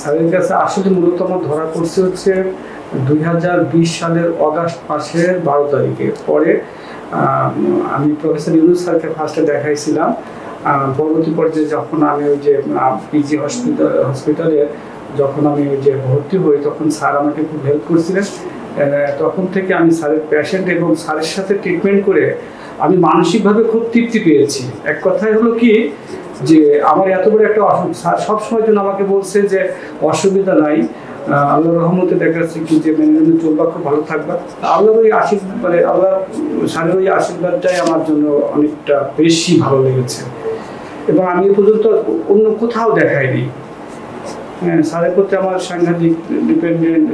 স্যারের কাছে আসলে মূলত আমার ধরা পড়ছে হচ্ছে 2020 সালের অগাস্ট মাসের 12 তারিখে। পরে আমি প্রফেসর ইউনূস স্যারকে ফার্স্টে দেখাইছিলাম। পরবর্তী পর্যায়ে যখন আমি ওই যে পিজি হসপিটালে যখন আমি ওই যে ভর্তি হই, তখন স্যার আমাকে খুব হেল্প করছিলেন। তখন থেকে আমি স্যারের পেশেন্ট এবং স্যারের সাথে ট্রিটমেন্ট করে আমি মানসিকভাবে খুব তৃপ্তি পেয়েছি। এক কথায় হলো কি যে আমার এত বড় একটা অসুখ, স্যার সবসময় জন্য আমাকে বলছে যে অসুবিধা নাই, আল্লাহর রহমতে দেখা যাচ্ছে কি যে মেনে মেনে চলবা, খুব ভালো থাকবা। আল্লাহর ওই আশীর্বাদ, মানে আল্লাহ স্যারের ওই আশীর্বাদটাই আমার জন্য অনেকটা বেশি ভালো লেগেছে এবং আমি এ পর্যন্ত অন্য কোথাও দেখাইনি। স্যারের প্রতি আমার সাংঘাতিক ডিপেন্ডেন্ট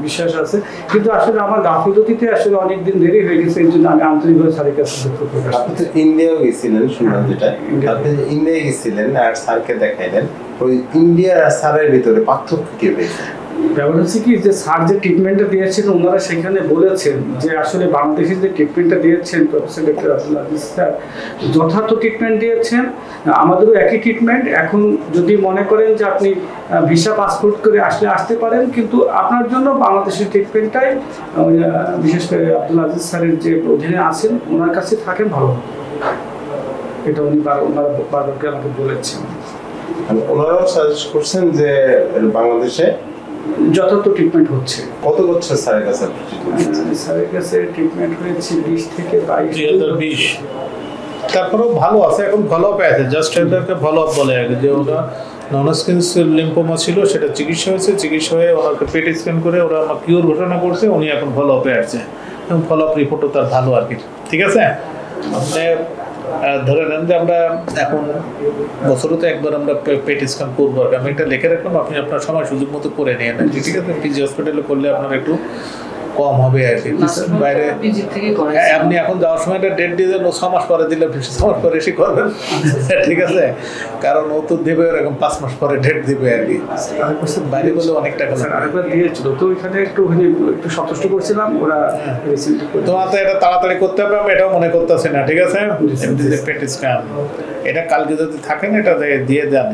বিশ্বাস আছে, কিন্তু আসলে আমার গাফিলতিতে আসলে অনেকদিন দেরি হয়ে গেছে, এই জন্য আমি আন্তরিকভাবে স্যারের কাছে দুঃখ প্রকাশ করি। আপনি তো ইন্ডিয়াও গেছিলেন, শুনলাম যেটা আপনি ইন্ডিয়া গেছিলেন আর স্যারকে দেখাইলেন, ওই ইন্ডিয়া আর স্যারের ভিতরে পার্থক্য কি পেয়েছেন? ব্যাপার হচ্ছে কি যে স্যার যে ট্রিটমেন্টটা দিয়েছেন, ওনারা সেখানে বলেছেন যে আসলে বাংলাদেশে যে ট্রিটমেন্টটা দিয়েছেন professor doctor Abdul Aziz sir যথার্থ ট্রিটমেন্ট দিয়েছেন, আমাদেরও একই ট্রিটমেন্ট। এখন যদি মনে করেন যে আপনি ভিসা পাসপোর্ট করে আসতে পারেন, কিন্তু আপনার জন্য বাংলাদেশের ট্রিটমেন্টটাই, বিশেষ করে আব্দুল আজিজ স্যারের যে অধীনে আছেন ওনার কাছে থাকেন ভালো, এটা ওনারা বারবার আমাকে বলেছেন। ওনারাও সাজেস্ট করছেন যে বাংলাদেশে যথার্থ ট্রিটমেন্ট হচ্ছে। কত বছর স্যারের কাছে? স্যারের কাছে ট্রিটমেন্ট হয়েছে 20 থেকে 22। তারপরেও ভালো আছে, এখন ফলো আপ আছে, জাস্ট এদেরকে ফলো আপ বলে আর যে ওরা নন স্কিন লিম্ফোমা ছিল, সেটা চিকিৎসা হয়েছে, চিকিৎসা হয়ে ওনাকে পেট স্ক্যান করে ওরা আমার কিওর ঘোষণা করছে, উনি এখন ফলো আপে আসছে এবং ফলো আপ রিপোর্টও তার ভালো আর কি। ঠিক আছে, আপনি ধরে নেন যে আমরা এখন বছরে তো একবার আমরা পেট স্ক্যান করবো, আমি এটা লিখে রাখলাম, আপনি আপনার সময় সুযোগ মতো করে নিয়ে নেন। ঠিক আছে, পিজি হসপিটালে করলে আপনার একটু কম হবে আর কি। বাইরে আপনি এখন যাওয়ার সময় একটা ডেট দিয়ে দেন, ও 6 মাস পরে দিলে 6 মাস পরে এসে করবেন। ঠিক আছে, কারণ ও তো দেবে এরকম 5 মাস পরে ডেট দিবে আর কি। বাইরে করলে অনেক টাকা আরেকবার দিয়েছিল, তো ওইখানে একটু সন্তুষ্ট করছিলাম, ওরা তোমার তো এটা তাড়াতাড়ি করতে হবে, আমি এটাও মনে করতেছি না। ঠিক আছে, পেট স্ক্যান এটা কালকে যদি থাকেন এটা দিয়ে দেন।